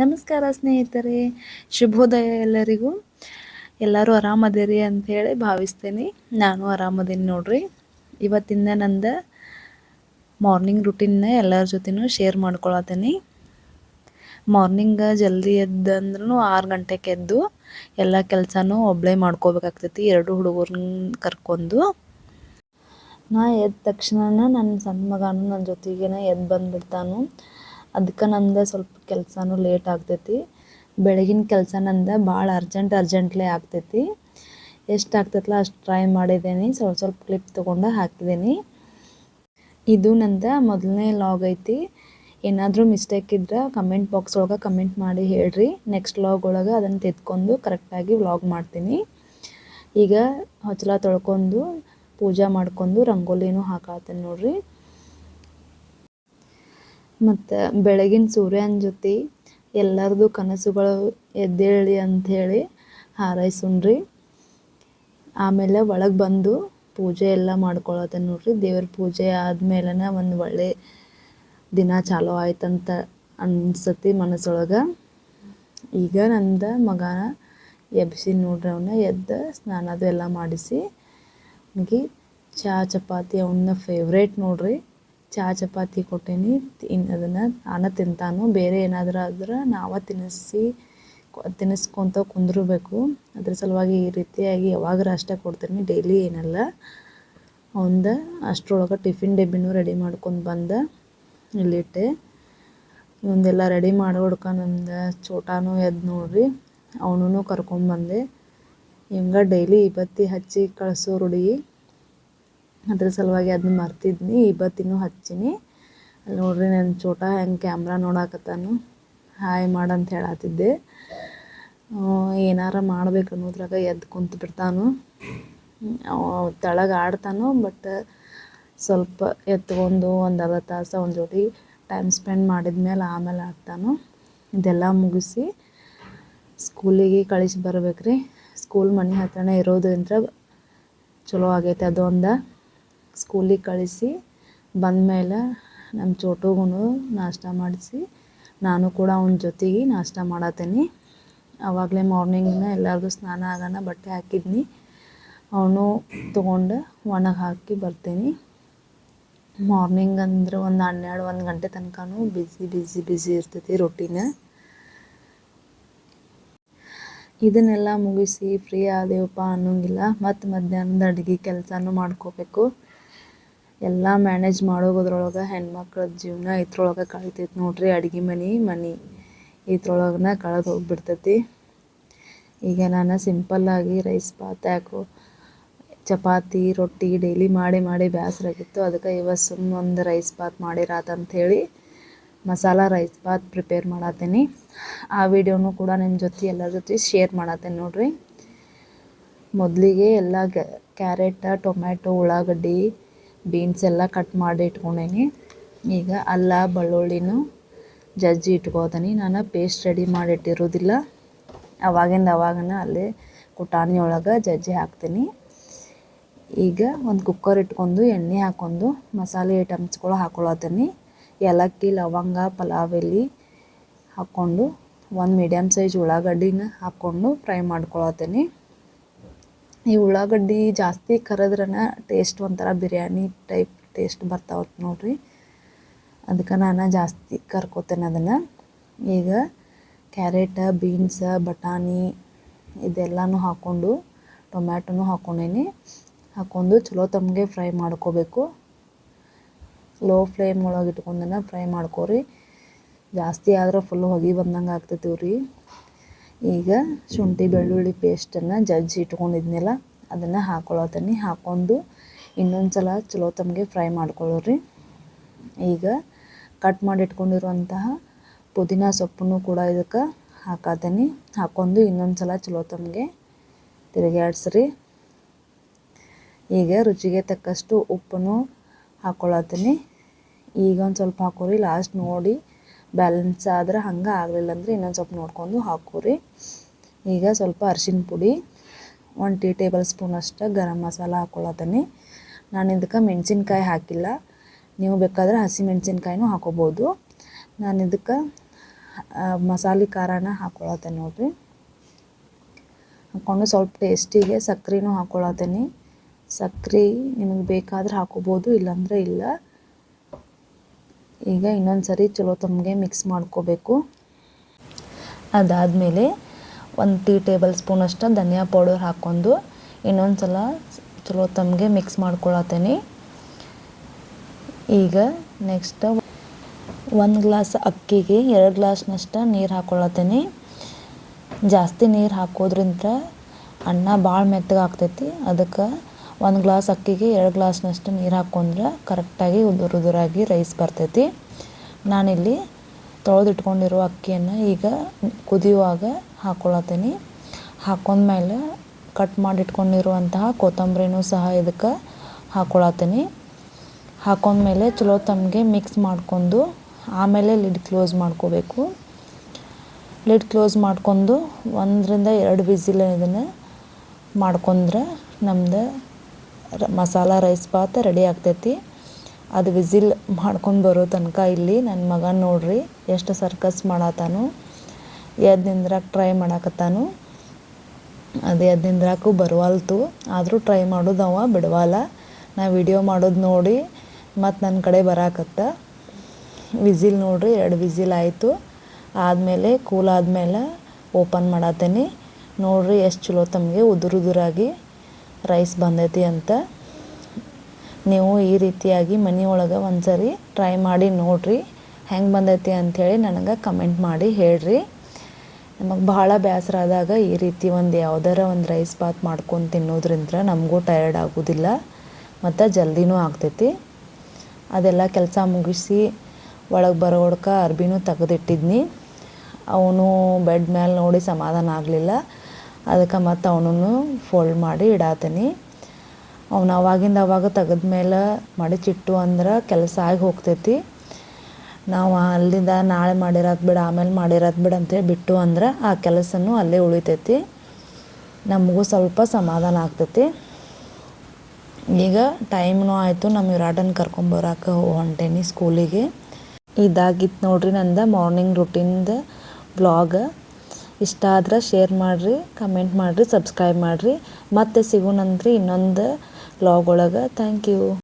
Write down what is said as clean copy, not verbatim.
ನಮಸ್ಕಾರ ಸ್ನೇಹಿತರೆ, ಶುಭೋದಯ ಎಲ್ಲರಿಗೂ. ಎಲ್ಲರೂ ಆರಾಮದಿರಿ ಅಂಥೇಳಿ ಭಾವಿಸ್ತೇನೆ. ನಾನು ಆರಾಮದೀನಿ ನೋಡ್ರಿ. ಇವತ್ತಿಂದ ನಂದು ಮಾರ್ನಿಂಗ್ ರುಟೀನ್ನ ಎಲ್ಲರ ಜೊತೆನೂ ಶೇರ್ ಮಾಡ್ಕೊಳತ್ತೀನಿ. ಮಾರ್ನಿಂಗ ಜಲ್ದಿ ಎದ್ದಂದ್ರೂ 6 ಗಂಟೆಗೆ ಎದ್ದು ಎಲ್ಲ ಕೆಲಸನೂ ಒಬ್ಬಳೇ ಮಾಡ್ಕೋಬೇಕಾಗ್ತೈತಿ, 2 ಹುಡುಗರನ್ನ ಕರ್ಕೊಂಡು. ನಾ ಎದ್ದ ತಕ್ಷಣ ನನ್ನ ಸಣ್ಣ ಮಗನೂ ನನ್ನ ಜೊತೆಗೇ ಎದ್ದು ಬಂದುಬಿಡ್ತಾನು. ಅದಕ್ಕೆ ನಂದು ಸ್ವಲ್ಪ ಕೆಲಸನೂ ಲೇಟ್ ಆಗ್ತೈತಿ. ಬೆಳಗಿನ ಕೆಲಸ ನಂದು ಭಾಳ ಅರ್ಜೆಂಟ್ಲೇ ಆಗ್ತೈತಿ. ಎಷ್ಟು ಆಗ್ತೈತಲ್ಲ ಅಷ್ಟು ಟ್ರೈ ಮಾಡಿದ್ದೀನಿ. ಸ್ವಲ್ಪ ಕ್ಲಿಪ್ ತೊಗೊಂಡು ಹಾಕಿದ್ದೀನಿ. ಇದು ನಂದು ಮೊದಲನೇ ಲಾಗ್ ಐತಿ. ಏನಾದರೂ ಮಿಸ್ಟೇಕ್ ಇದ್ರೆ ಕಮೆಂಟ್ ಬಾಕ್ಸ್ ಒಳಗೆ ಕಮೆಂಟ್ ಮಾಡಿ ಹೇಳ್ರಿ. ನೆಕ್ಸ್ಟ್ ಲಾಗ್ ಒಳಗೆ ಅದನ್ನು ತೆಗೆದುಕೊಂಡು ಕರೆಕ್ಟಾಗಿ ವ್ಲಾಗ್ ಮಾಡ್ತೀನಿ. ಈಗ ಹೊಚ್ಚಲ ತೊಳ್ಕೊಂಡು ಪೂಜೆ ಮಾಡ್ಕೊಂಡು ರಂಗೋಲಿನೂ ಹಾಕತ್ತೀನಿ ನೋಡ್ರಿ. ಮತ್ತು ಬೆಳಗಿನ ಸೂರ್ಯನ ಜೊತೆ ಎಲ್ಲರದು ಕನಸುಗಳು ಎದ್ದೇಳಿ ಅಂಥೇಳಿ ಹಾರೈಸುಣ್ರಿ. ಆಮೇಲೆ ಒಳಗೆ ಬಂದು ಪೂಜೆ ಎಲ್ಲ ಮಾಡ್ಕೊಳತ್ತೇನೆ ನೋಡ್ರಿ. ದೇವ್ರ ಪೂಜೆ ಆದಮೇಲೆ ಒಂದು ಒಳ್ಳೆ ದಿನ ಚಾಲೂ ಆಯ್ತಂತ ಅನ್ಸತಿ ಮನಸ್ಸೊಳಗೆ. ಈಗ ನಂದು ಮಗನ ಎಬ್ಸಿ ನೋಡ್ರಿ, ಅವನ್ನ ಎದ್ದು ಸ್ನಾನ ಅದು ಎಲ್ಲ ಮಾಡಿಸಿ ನನಗೆ ಚಪಾತಿ ಅವನ ಫೇವ್ರೇಟ್ ನೋಡ್ರಿ. ಚಪಾತಿ ಕೊಟ್ಟೇನಿ. ಅದನ್ನು ನಾನು ತಿಂತಾನು. ಬೇರೆ ಏನಾದರೂ ಆದ್ರೆ ನಾವು ತಿನ್ನಿಸ್ಕೊತ ಕುಂದಿರಬೇಕು. ಅದ್ರ ಸಲುವಾಗಿ ಈ ರೀತಿಯಾಗಿ ಯಾವಾಗರ ಅಷ್ಟೇ ಕೊಡ್ತೀನಿ, ಡೈಲಿ ಏನಲ್ಲ. ಅವಂದು ಅಷ್ಟರೊಳಗೆ ಟಿಫಿನ್ ಡಬ್ಬಿನೂ ರೆಡಿ ಮಾಡ್ಕೊಂಡು ಬಂದು ಇಲ್ಲಿಟ್ಟೆ. ಇವೊಂದೆಲ್ಲ ರೆಡಿ ಮಾಡಿ ಹುಡ್ಕ ನಂದು ಚೋಟಾನು ಎದ್ದು ನೋಡ್ರಿ, ಅವನೂ ಕರ್ಕೊಂಬಂದೆ. ಹಿಂಗೆ ಡೈಲಿ ಬತ್ತಿ ಹಚ್ಚಿ ಕಳಿಸೋ ರೂಢಿ. ಅದ್ರ ಸಲುವಾಗಿ ಅದನ್ನ ಮರ್ತಿದ್ನಿ, ಬತ್ತಿನೂ ಹಚ್ಚೀನಿ. ಅಲ್ಲಿ ನೋಡ್ರಿ ನನ್ನ ಚೋಟ ಹೆಂಗೆ ಕ್ಯಾಮ್ರಾ ನೋಡಾಕತ್ತಾನು. ಹಾಯ್ ಮಾಡಂತ ಹೇಳತ್ತಿದ್ದೆ. ಏನಾರ ಮಾಡ್ಬೇಕು ಅನ್ನೋದ್ರಾಗ ಎದ್ದು ಕುಂತು ಬಿಡ್ತಾನು. ತೆಳಗೆ ಆಡ್ತಾನು, ಬಟ್ ಸ್ವಲ್ಪ ಎತ್ಕೊಂಡು ಒಂದು ಅರ್ಧ ತಾಸು ಅವನ ಜೊತೆ ಟೈಮ್ ಸ್ಪೆಂಡ್ ಮಾಡಿದ್ಮೇಲೆ ಆಮೇಲೆ ಆಡ್ತಾನು. ಇದೆಲ್ಲ ಮುಗಿಸಿ ಸ್ಕೂಲಿಗೆ ಕಳಿಸಿ ಬರ್ಬೇಕ್ರಿ. ಸ್ಕೂಲ್ ಮನೆ ಹತ್ರನೇ ಇರೋದ್ರಿಂದ ಚಲೋ ಆಗೈತೆ ಅದೊಂದು. ಸ್ಕೂಲಿಗೆ ಕಳಿಸಿ ಬಂದಮೇಲೆ ನಮ್ಮ ಚೋಟುಗೂ ನಾಷ್ಟ ಮಾಡಿಸಿ ನಾನು ಕೂಡ ಅವನ ಜೊತೆಗೆ ನಾಷ್ಟ ಮಾಡತ್ತೀನಿ. ಆವಾಗಲೇ ಮಾರ್ನಿಂಗ್ನ ಎಲ್ಲರದು ಸ್ನಾನ ಆಗೋಣ ಬಟ್ಟೆ ಹಾಕಿದ್ನಿ. ಅವನು ತೊಗೊಂಡು ಒಣಗಿ ಹಾಕಿ ಬರ್ತೀನಿ. ಮಾರ್ನಿಂಗ್ ಅಂದ್ರೆ ಒಂದು 12-1 ಗಂಟೆ ತನಕನೂ ಬಿಸಿ ಇರ್ತೈತಿ ರೊಟೀನ. ಇದನ್ನೆಲ್ಲ ಮುಗಿಸಿ ಫ್ರೀ ಆದೇವಪ್ಪ ಅನ್ನೋಂಗಿಲ್ಲ. ಮತ್ತು ಮಧ್ಯಾಹ್ನದ ಅಡುಗೆ ಕೆಲಸನೂ ಮಾಡ್ಕೋಬೇಕು. ಎಲ್ಲ ಮ್ಯಾನೇಜ್ ಮಾಡೋದ್ರೊಳಗೆ ಹೆಣ್ಮಕ್ಳ ಜೀವನ ಇದ್ರೊಳಗೆ ಕಳಿತೈತಿ ನೋಡ್ರಿ. ಅಡುಗೆ ಮನೆ ಇದ್ರೊಳಗೆ ಕಳೆದು ಹೋಗ್ಬಿಡ್ತೈತಿ. ಈಗ ನಾನು ಸಿಂಪಲ್ಲಾಗಿ ರೈಸ್ ಬಾತ್ ಚಪಾತಿ ರೊಟ್ಟಿ ಡೈಲಿ ಮಾಡಿ ಬೇಸರಾಗಿತ್ತು. ಅದಕ್ಕೆ ಇವತ್ತು ಸುಮ್ಮನೆ ಒಂದು ರೈಸ್ ಬಾತ್ ಮಾಡಿರಾತಂಥೇಳಿ ಮಸಾಲ ರೈಸ್ ಬಾತ್ ಪ್ರಿಪೇರ್ ಮಾಡತ್ತೀನಿ. ಆ ವಿಡಿಯೋನೂ ಕೂಡ ನಿಮ್ಮ ಜೊತೆ ಎಲ್ಲರ ಜೊತೆ ಶೇರ್ ಮಾಡತ್ತೇನೆ ನೋಡ್ರಿ. ಮೊದಲಿಗೆ ಎಲ್ಲ ಕ್ಯಾರೆಟ್, ಟೊಮ್ಯಾಟೊ, ಉಳ್ಳಾಗಡ್ಡಿ, ಬೀನ್ಸ್ ಎಲ್ಲ ಕಟ್ ಮಾಡಿ ಇಟ್ಕೊಂಡೇನಿ. ಈಗ ಅಲ್ಲ ಬೆಳ್ಳುಳ್ಳಿನೂ ಜಜ್ಜಿ ಇಟ್ಕೋತೀನಿ. ನಾನು ಪೇಸ್ಟ್ ರೆಡಿ ಮಾಡಿಟ್ಟಿರೋದಿಲ್ಲ, ಅವಾಗನ ಅಲ್ಲೇ ಕುಟಾಣಿ ಒಳಗೆ ಜಜ್ಜಿ ಹಾಕ್ತೀನಿ. ಈಗ ಒಂದು ಕುಕ್ಕರ್ ಇಟ್ಕೊಂಡು ಎಣ್ಣೆ ಹಾಕ್ಕೊಂಡು ಮಸಾಲೆ ಐಟಮ್ಸ್ಗಳು ಹಾಕ್ಕೊಳತ್ತೀನಿ. ಏಲಕ್ಕಿ, ಲವಂಗ, ಪಲಾವ್ ಎಲೆ ಹಾಕ್ಕೊಂಡು ಒಂದು ಮೀಡಿಯಮ್ ಸೈಜ್ ಉಳ್ಳಾಗಡ್ಡಿನ ಹಾಕ್ಕೊಂಡು ಫ್ರೈ ಮಾಡ್ಕೊಳತ್ತೀನಿ. ಈ ಉಳ್ಳಾಗಡ್ಡಿ ಜಾಸ್ತಿ ಕರೆದ್ರನ ಟೇಸ್ಟ್ ಒಂಥರ ಬಿರಿಯಾನಿ ಟೈಪ್ ಟೇಸ್ಟ್ ಬರ್ತಾವೆ ನೋಡ್ರಿ. ಅದಕ್ಕೆ ನಾನು ಜಾಸ್ತಿ ಕರ್ಕೋತೇನೆ ಅದನ್ನು. ಈಗ ಕ್ಯಾರೆಟ್, ಬೀನ್ಸ್, ಬಟಾಣಿ ಇದೆಲ್ಲನೂ ಹಾಕ್ಕೊಂಡು ಟೊಮ್ಯಾಟೊನೂ ಹಾಕ್ಕೊಂಡೇನಿ. ಹಾಕ್ಕೊಂಡು ಚಲೋ ತಮಗೆ ಫ್ರೈ ಮಾಡ್ಕೋಬೇಕು. ಲೋ ಫ್ಲೇಮ್ ಒಳಗೆ ಇಟ್ಕೊಂಡನ ಫ್ರೈ ಮಾಡ್ಕೊರಿ. ಜಾಸ್ತಿ ಆದ್ರೆ ಫುಲ್ ಹೊಗೆ ಬಂದಂಗೆ ಆಗ್ತೈತಿವ್ ರೀ. ಈಗ ಶುಂಠಿ ಬೆಳ್ಳುಳ್ಳಿ ಪೇಸ್ಟನ್ನು ಜಜ್ಜಿ ಇಟ್ಕೊಂಡಿದ್ನಲ್ಲ ಅದನ್ನು ಹಾಕ್ಕೊಳತ್ತೀನಿ. ಹಾಕ್ಕೊಂಡು ಇನ್ನೊಂದು ಸಲ ಚಲೋ ತಮಗೆ ಫ್ರೈ ಮಾಡ್ಕೊಳ್ಳೋರಿ. ಈಗ ಕಟ್ ಮಾಡಿ ಇಟ್ಕೊಂಡಿರುವಂತಹ ಪುದೀನ ಸೊಪ್ಪನ್ನು ಕೂಡ ಇದಕ್ಕೆ ಹಾಕತ್ತೀನಿ. ಹಾಕ್ಕೊಂಡು ಇನ್ನೊಂದು ಸಲ ಚಲೋ ತಮಗೆ ತಿರುಗಾಡ್ಸ್ರಿ. ಈಗ ರುಚಿಗೆ ತಕ್ಕಷ್ಟು ಉಪ್ಪನ್ನು ಹಾಕ್ಕೊಳತ್ತೀನಿ. ಈಗ ಒಂದು ಸ್ವಲ್ಪ ಹಾಕೋರಿ. ಲಾಸ್ಟ್ ನೋಡಿ ಬ್ಯಾಲೆನ್ಸ್ ಆದ್ರೆ ಹಂಗೆ ಆಗಲಿಲ್ಲ ಅಂದರೆ ಇನ್ನೊಂದು ಸ್ವಲ್ಪ ನೋಡ್ಕೊಂಡು ಹಾಕೋರಿ. ಈಗ ಸ್ವಲ್ಪ ಅರಿಶಿನ ಪುಡಿ, 1 ಟೀ ಟೇಬಲ್ ಸ್ಪೂನ್ ಅಷ್ಟು ಗರಂ ಮಸಾಲ ಹಾಕ್ಕೊಳತ್ತೀನಿ. ನಾನು ಇದಕ್ಕೆ ಮೆಣಸಿನ್ಕಾಯಿ ಹಾಕಿಲ್ಲ, ನೀವು ಬೇಕಾದ್ರೆ ಹಸಿ ಮೆಣಸಿನ್ಕಾಯಿನೂ ಹಾಕೋಬೋದು. ನಾನು ಇದಕ್ಕೆ ಮಸಾಲೆ ಖಾರನ ಹಾಕ್ಕೊಳತ್ತೇನೆ ನೋಡಿರಿ. ಹಾಕ್ಕೊಂಡು ಸ್ವಲ್ಪ ಟೇಸ್ಟಿಗೆ ಸಕ್ಕರೆನೂ ಹಾಕ್ಕೊಳತ್ತೇನೆ. ಸಕ್ಕರೆ ನಿಮಗೆ ಬೇಕಾದ್ರೆ ಹಾಕೋಬೋದು, ಇಲ್ಲಾಂದರೆ ಇಲ್ಲ. ಈಗ ಇನ್ನೊಂದು ಸರಿ ಚಲೋ ತಮಗೆ ಮಿಕ್ಸ್ ಮಾಡ್ಕೋಬೇಕು. ಅದಾದಮೇಲೆ 1 ಟೀ ಟೇಬಲ್ ಸ್ಪೂನಷ್ಟು ಧನಿಯಾ ಪೌಡರ್ ಹಾಕ್ಕೊಂಡು ಇನ್ನೊಂದು ಸಲ ಚಲೋ ತಮಗೆ ಮಿಕ್ಸ್ ಮಾಡ್ಕೊಳತ್ತೇನೆ. ಈಗ ನೆಕ್ಸ್ಟ್ 1 ಗ್ಲಾಸ್ ಅಕ್ಕಿಗೆ 2 ಗ್ಲಾಸ್ನಷ್ಟು ನೀರು ಹಾಕ್ಕೊಳತ್ತೇನೆ. ಜಾಸ್ತಿ ನೀರು ಹಾಕೋದ್ರಿಂದ ಅನ್ನ ಭಾಳ ಮೆತ್ತಗಾಗ್ತೈತಿ. ಅದಕ್ಕೆ 1 ಗ್ಲಾಸ್ ಅಕ್ಕಿಗೆ 2 ಗ್ಲಾಸ್ನಷ್ಟು ನೀರು ಹಾಕ್ಕೊಂಡ್ರೆ ಕರೆಕ್ಟಾಗಿ ಉದುರಾಗಿ ರೈಸ್ ಬರ್ತೈತಿ. ನಾನಿಲ್ಲಿ ತೊಳೆದಿಟ್ಕೊಂಡಿರೋ ಅಕ್ಕಿಯನ್ನು ಈಗ ಕುದಿಯುವಾಗ ಹಾಕ್ಕೊಳತ್ತೇನೆ. ಹಾಕ್ಕೊಂಡ್ಮೇಲೆ ಕಟ್ ಮಾಡಿಟ್ಕೊಂಡಿರುವಂತಹ ಕೊತ್ತಂಬರಿನೂ ಸಹ ಇದಕ್ಕೆ ಹಾಕ್ಕೊಳತ್ತೇನೆ. ಹಾಕ್ಕೊಂಡ್ಮೇಲೆ ಚಲೋ ತಮಗೆ ಮಿಕ್ಸ್ ಮಾಡ್ಕೊಂಡು ಆಮೇಲೆ ಲಿಡ್ ಕ್ಲೋಸ್ ಮಾಡ್ಕೋಬೇಕು. ಲಿಡ್ ಕ್ಲೋಸ್ ಮಾಡ್ಕೊಂಡು 1 ರಿಂದ 2 ವಿಸಿಲ್ ಇದನ್ನು ಮಾಡ್ಕೊಂಡ್ರೆ ನಮ್ದು ಮಸಾಲ ರೈಸ್ ಬಾತ್ ರೆಡಿ ಆಗ್ತೈತಿ. ಅದು ವಿಸಿಲ್ ಮಾಡ್ಕೊಂಡು ಬರೋ ತನಕ ಇಲ್ಲಿ ನನ್ನ ಮಗ ನೋಡ್ರಿ ಎಷ್ಟು ಸರ್ಕಸ್ ಮಾಡತ್ತಾನು. ಎದ್ದು ನಿಂದ್ರಕ್ಕೆ ಟ್ರೈ ಮಾಡಾಕತ್ತಾನು. ಅದು ಎದ್ದು ನಿಂದ್ರಕ್ಕೂ ಬರವಲ್ತು, ಆದರೂ ಟ್ರೈ ಮಾಡೋದು ಅವ ಬಿಡವಲ್ಲ. ನಾ ವಿಡಿಯೋ ಮಾಡೋದು ನೋಡಿ ಮತ್ತು ನನ್ನ ಕಡೆ ಬರಾಕತ್ತ. ವಿಸಿಲ್ ನೋಡ್ರಿ 2 ವಿಸಿಲ್ ಆಯಿತು. ಆದಮೇಲೆ ಕೂಲ್ ಆದಮೇಲೆ ಓಪನ್ ಮಾಡತ್ತೇನೆ. ನೋಡ್ರಿ ಎಷ್ಟು ಚಲೋ ತಮಗೆ ಉದುರಾಗಿ ರೈಸ್ ಬಂದೈತಿ ಅಂತ. ನೀವು ಈ ರೀತಿಯಾಗಿ ಮನೆಯೊಳಗೆ ಒಂದು ಸರಿ ಟ್ರೈ ಮಾಡಿ ನೋಡಿರಿ, ಹೆಂಗೆ ಬಂದೈತಿ ಅಂಥೇಳಿ ನನಗೆ ಕಮೆಂಟ್ ಮಾಡಿ ಹೇಳ್ರಿ. ನಮಗೆ ಭಾಳ ಬೇಸರ ಆದಾಗ ಈ ರೀತಿ ಯಾವುದಾರ ಒಂದು ರೈಸ್ ಬಾತ್ ಮಾಡ್ಕೊಂಡು ತಿನ್ನೋದ್ರಿಂದ ನಮಗೂ ಟಯರ್ಡ್ ಆಗೋದಿಲ್ಲ ಮತ್ತು ಜಲ್ದಿನೂ ಆಗ್ತೈತಿ. ಅದೆಲ್ಲ ಕೆಲಸ ಮುಗಿಸಿ ಒಳಗೆ ಬರೋಡ್ಕ ಅರ್ಬಿನೂ ತೆಗೆದಿಟ್ಟಿದ್ನಿ. ಅವನು ಬೆಡ್ ಮೇಲೆ ನೋಡಿ ಸಮಾಧಾನ ಆಗಲಿಲ್ಲ. ಅದಕ್ಕೆ ಮತ್ತು ಅವನನ್ನು ಫೋಲ್ಡ್ ಮಾಡಿ ಇಡಾತೀನಿ. ಅವನು ಅವಾಗ ತೆಗೆದ್ಮೇಲೆ ಮಡಿಚಿಟ್ಟು ಅಂದ್ರೆ ಕೆಲಸ ಆಗಿ ಹೋಗ್ತೈತಿ. ನಾವು ಅಲ್ಲಿಂದ ನಾಳೆ ಮಾಡಿರೋದು ಬಿಡು, ಆಮೇಲೆ ಮಾಡಿರೋದು ಬಿಡು ಅಂತೇಳಿ ಬಿಟ್ಟು ಅಂದ್ರೆ ಆ ಕೆಲಸನೂ ಅಲ್ಲೇ ಉಳಿತೈತಿ. ನಮಗೂ ಸ್ವಲ್ಪ ಸಮಾಧಾನ ಆಗ್ತೈತಿ. ಈಗ ಟೈಮ್ನೂ ಆಯಿತು, ನಮ್ಮ ವಿರಾಟನ ಕರ್ಕೊಂಬರಕ್ಕೆ ಹೊಂಟೇನಿ ಸ್ಕೂಲಿಗೆ. ಇದಾಗಿತ್ತು ನೋಡ್ರಿ ನಂದು ಮಾರ್ನಿಂಗ್ ರುಟೀನ್ದು ವ್ಲಾಗ್. ಇಷ್ಟ ಆದ್ರೆ ಶೇರ್ ಮಾಡಿರಿ, ಕಮೆಂಟ್ ಮಾಡಿರಿ, ಸಬ್ಸ್ಕ್ರೈಬ್ ಮಾಡಿರಿ. ಮತ್ತೆ ಸಿಗೋಣಂತ್ರಿ ಇನ್ನೊಂದು ವ್ಲಾಗ್ ಒಳಗೆ. Thank you.